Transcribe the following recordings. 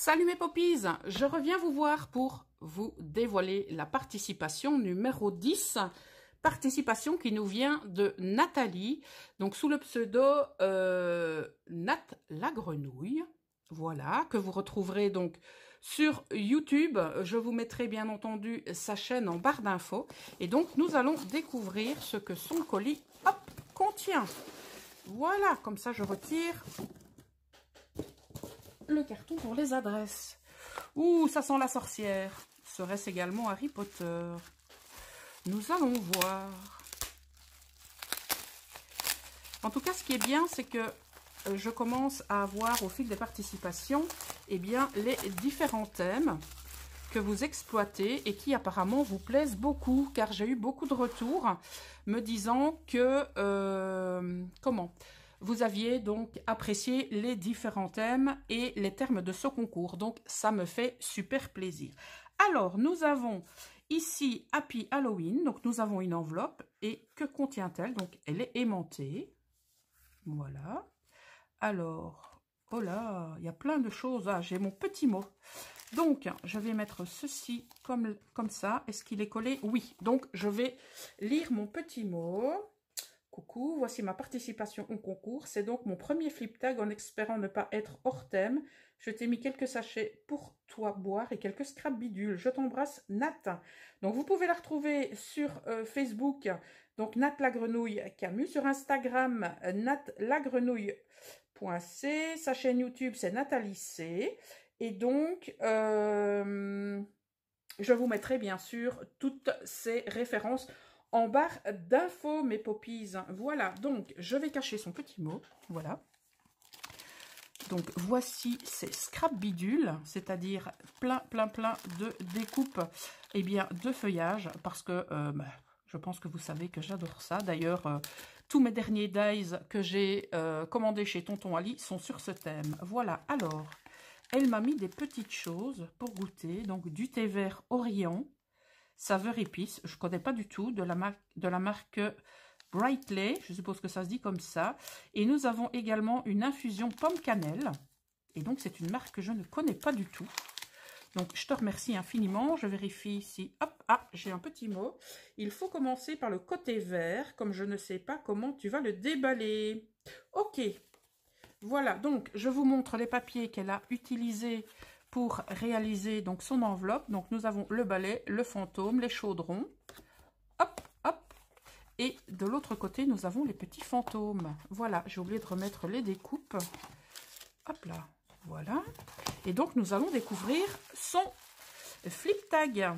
Salut mes poppies, je reviens vous voir pour vous dévoiler la participation numéro 10. Participation qui nous vient de Nathalie, donc sous le pseudo Nat la Grenouille. Voilà, que vous retrouverez donc sur YouTube. Je vous mettrai bien entendu sa chaîne en barre d'infos. Et donc nous allons découvrir ce que son colis contient. Voilà, comme ça je retire le carton pour les adresses. Ouh, ça sent la sorcière. Serait-ce également Harry Potter? Nous allons voir. En tout cas, ce qui est bien, c'est que je commence à avoir au fil des participations, eh bien, les différents thèmes que vous exploitez et qui apparemment vous plaisent beaucoup, car j'ai eu beaucoup de retours me disant que vous aviez donc apprécié les différents thèmes et les termes de ce concours. Donc, ça me fait super plaisir. Alors, nous avons ici Happy Halloween. Donc, nous avons une enveloppe. Et que contient-elle? Donc, elle est aimantée. Voilà. Alors, oh là, il y a plein de choses. Ah, j'ai mon petit mot. Donc, je vais mettre ceci comme ça. Est-ce qu'il est collé? Oui. Donc, je vais lire mon petit mot. Coucou, voici ma participation au concours. C'est donc mon premier flip tag en espérant ne pas être hors thème. Je t'ai mis quelques sachets pour toi boire et quelques scrap bidules. Je t'embrasse, Nat. Donc, vous pouvez la retrouver sur Facebook, donc Nat la Grenouille Camus. Sur Instagram, natlagrenouille.c. Sa chaîne YouTube, c'est Nathalie C. Et donc, je vous mettrai bien sûr toutes ces références en barre d'infos, mes poppies. Voilà, donc je vais cacher son petit mot. Voilà. Donc voici ces scrap bidules, c'est-à-dire plein de découpes et bien de feuillage, parce que je pense que vous savez que j'adore ça. D'ailleurs, tous mes derniers dies que j'ai commandés chez Tonton Ali sont sur ce thème. Voilà, alors, elle m'a mis des petites choses pour goûter, donc du thé vert Orient, saveur épice, je ne connais pas du tout, de la marque Brightley, je suppose que ça se dit comme ça. Et nous avons également une infusion pomme cannelle. Et donc, c'est une marque que je ne connais pas du tout. Donc, je te remercie infiniment. Je vérifie ici. Hop, ah, j'ai un petit mot. Il faut commencer par le côté vert, comme je ne sais pas comment tu vas le déballer. Ok. Voilà, donc, je vous montre les papiers qu'elle a utilisés pour réaliser donc son enveloppe. Donc, nous avons le balai, le fantôme, les chaudrons. Hop, hop. Et de l'autre côté, nous avons les petits fantômes. Voilà, j'ai oublié de remettre les découpes. Hop là, voilà. Et donc, nous allons découvrir son flip tag.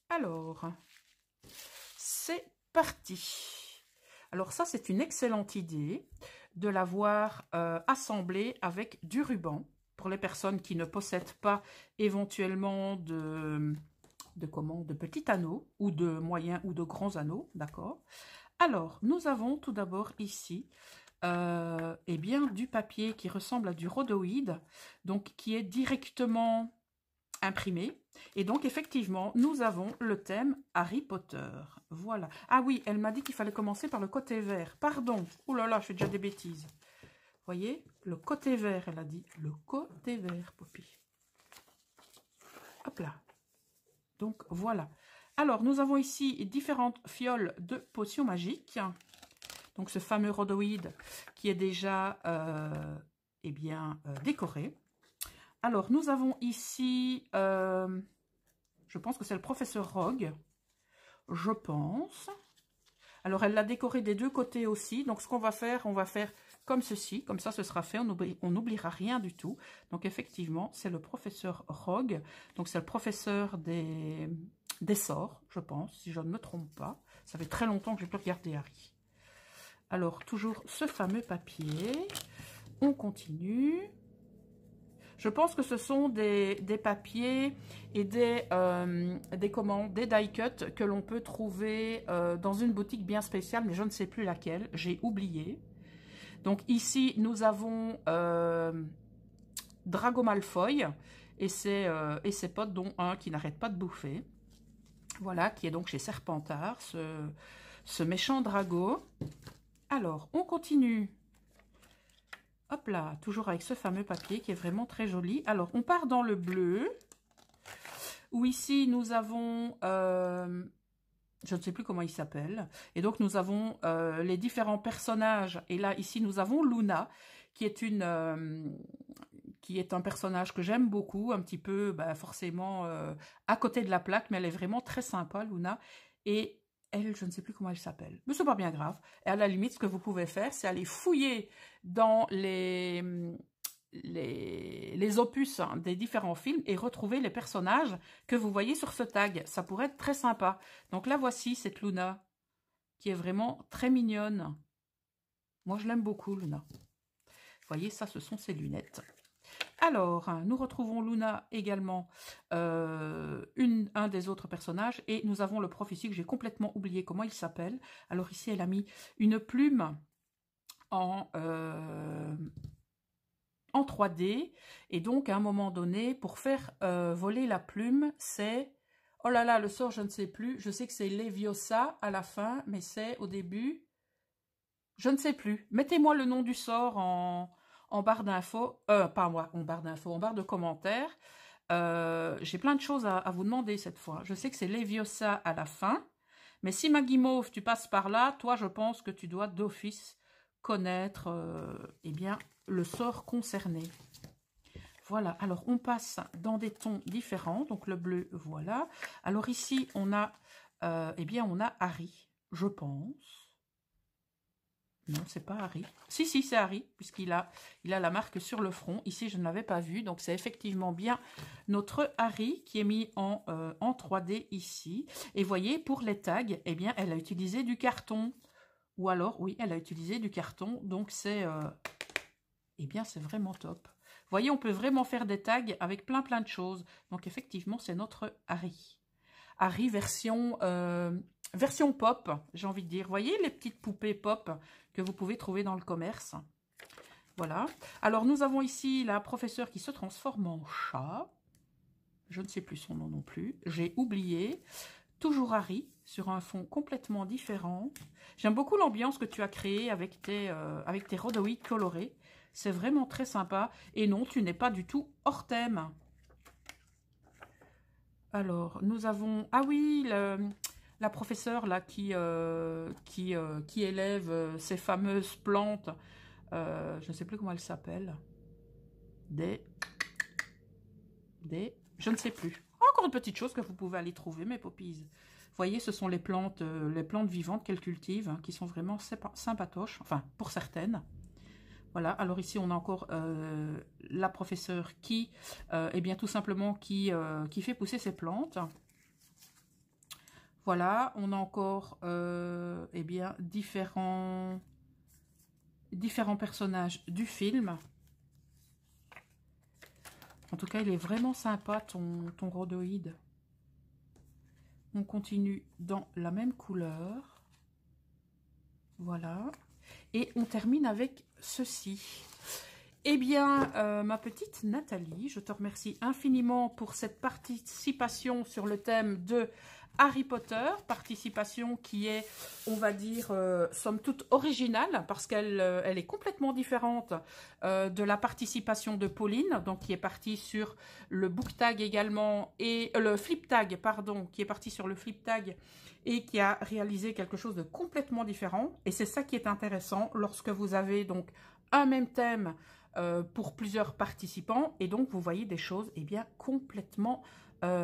Alors, c'est parti. Alors ça, c'est une excellente idée de l'avoir assemblé avec du ruban. Pour les personnes qui ne possèdent pas éventuellement de petits anneaux ou de moyens ou de grands anneaux, d'accord. Alors, nous avons tout d'abord ici eh bien, du papier qui ressemble à du rhodoïde, donc qui est directement imprimé. Et donc, effectivement, nous avons le thème Harry Potter. Voilà. Ah oui, elle m'a dit qu'il fallait commencer par le côté vert. Pardon. Ouh là là, je fais déjà des bêtises. Voyez, le côté vert, elle a dit. Le côté vert, Poppy. Hop là. Donc, voilà. Alors, nous avons ici différentes fioles de potions magiques. Donc, ce fameux rhodoïde qui est déjà eh bien, décoré. Alors, nous avons ici, je pense que c'est le professeur Rogue. Je pense. Alors, elle l'a décoré des deux côtés aussi. Donc, ce qu'on va faire, on va faire comme ceci. Comme ça, ce sera fait. On n'oubliera rien du tout. Donc, effectivement, c'est le professeur Rogue. Donc, c'est le professeur des sorts, je pense, si je ne me trompe pas. Ça fait très longtemps que je n'ai plus regardé Harry. Alors, toujours ce fameux papier. On continue. Je pense que ce sont des papiers et des die cut que l'on peut trouver dans une boutique bien spéciale, mais je ne sais plus laquelle, j'ai oublié. Donc ici, nous avons Drago Malfoy et ses potes, dont un qui n'arrête pas de bouffer. Voilà, qui est donc chez Serpentard, ce méchant Drago. Alors, on continue. Hop là, toujours avec ce fameux papier qui est vraiment très joli. Alors, on part dans le bleu, où ici, nous avons... je ne sais plus comment il s'appelle. Et donc, nous avons les différents personnages. Et là, ici, nous avons Luna, qui est un personnage que j'aime beaucoup, un petit peu, forcément, à côté de la plaque, mais elle est vraiment très sympa, Luna. Et elle, je ne sais plus comment elle s'appelle. Mais c'est pas bien grave. Et à la limite, ce que vous pouvez faire, c'est aller fouiller dans les opus des différents films et retrouver les personnages que vous voyez sur ce tag. Ça pourrait être très sympa. Donc là, voici cette Luna, qui est vraiment très mignonne. Moi, je l'aime beaucoup, Luna. Vous voyez, ça, ce sont ses lunettes. Alors, nous retrouvons Luna également, un des autres personnages, et nous avons le prof ici que j'ai complètement oublié comment il s'appelle. Alors ici, elle a mis une plume en 3D, et donc à un moment donné, pour faire voler la plume, c'est... Oh là là, le sort, je ne sais plus. Je sais que c'est Leviosa à la fin, mais c'est au début... Je ne sais plus. Mettez-moi le nom du sort en barre d'infos. Pas moi, en barre d'infos, en barre de commentaires. J'ai plein de choses à vous demander cette fois. Je sais que c'est Leviosa à la fin. Mais si ma guimauve, tu passes par là, toi, je pense que tu dois d'office connaître eh bien, le sort concerné. Voilà, alors on passe dans des tons différents. Donc le bleu, voilà. Alors ici, on a, eh bien, on a Harry, je pense. Non, c'est pas Harry. Si, c'est Harry, puisqu'il a la marque sur le front. Ici, je ne l'avais pas vu. Donc, c'est effectivement bien notre Harry qui est mis en 3D ici. Et voyez, pour les tags, eh bien, elle a utilisé du carton. Ou alors, oui, elle a utilisé du carton. Donc, c'est eh bien, c'est vraiment top. Vous voyez, on peut vraiment faire des tags avec plein de choses. Donc, effectivement, c'est notre Harry. Harry version pop, j'ai envie de dire. Vous voyez les petites poupées pop que vous pouvez trouver dans le commerce. Voilà. Alors, nous avons ici la professeure qui se transforme en chat. Je ne sais plus son nom non plus. J'ai oublié. Toujours Harry, sur un fond complètement différent. J'aime beaucoup l'ambiance que tu as créée avec tes rhodoïdes colorés. C'est vraiment très sympa. Et non, tu n'es pas du tout hors thème. Alors, nous avons... Ah oui, la professeure là qui élève ces fameuses plantes. Je ne sais plus comment elle s'appelle. Je ne sais plus. Encore une petite chose que vous pouvez aller trouver, mes poppies. Vous voyez, ce sont les plantes vivantes qu'elle cultive, hein, qui sont vraiment sympatoches. Enfin, pour certaines. Voilà, alors ici on a encore la professeure qui, eh bien tout simplement, qui fait pousser ses plantes. Voilà, on a encore, eh bien, différents personnages du film. En tout cas, il est vraiment sympa ton rhodoïde. On continue dans la même couleur. Voilà. Et on termine avec ceci. Eh bien, ma petite Nathalie, je te remercie infiniment pour cette participation sur le thème de Harry Potter. Participation qui est, on va dire, somme toute originale, parce qu'elle est complètement différente de la participation de Pauline, donc qui est partie sur le book tag également, et le flip tag, pardon, qui est partie sur le flip tag, et qui a réalisé quelque chose de complètement différent. Et c'est ça qui est intéressant lorsque vous avez donc un même thème pour plusieurs participants. Et donc, vous voyez des choses eh bien, complètement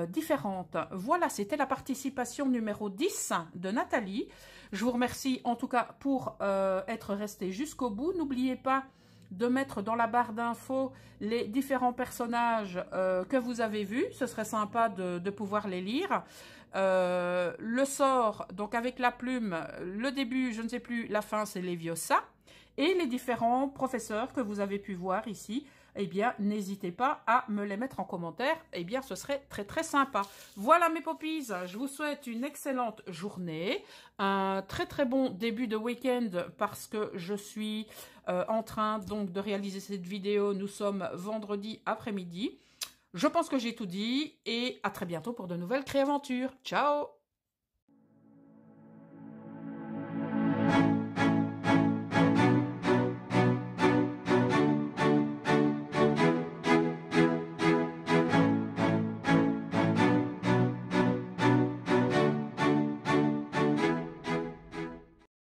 différentes. Voilà, c'était la participation numéro 10 de Nathalie. Je vous remercie en tout cas pour être resté jusqu'au bout. N'oubliez pas de mettre dans la barre d'infos les différents personnages que vous avez vus. Ce serait sympa de pouvoir les lire. Le sort, donc avec la plume, le début, je ne sais plus, la fin, c'est Leviosa. Et les différents professeurs que vous avez pu voir ici, eh bien, n'hésitez pas à me les mettre en commentaire. Eh bien, ce serait très, très sympa. Voilà, mes poppies, je vous souhaite une excellente journée, un très, très bon début de week-end parce que je suis en train donc de réaliser cette vidéo. Nous sommes vendredi après-midi. Je pense que j'ai tout dit et à très bientôt pour de nouvelles créaventures. Ciao!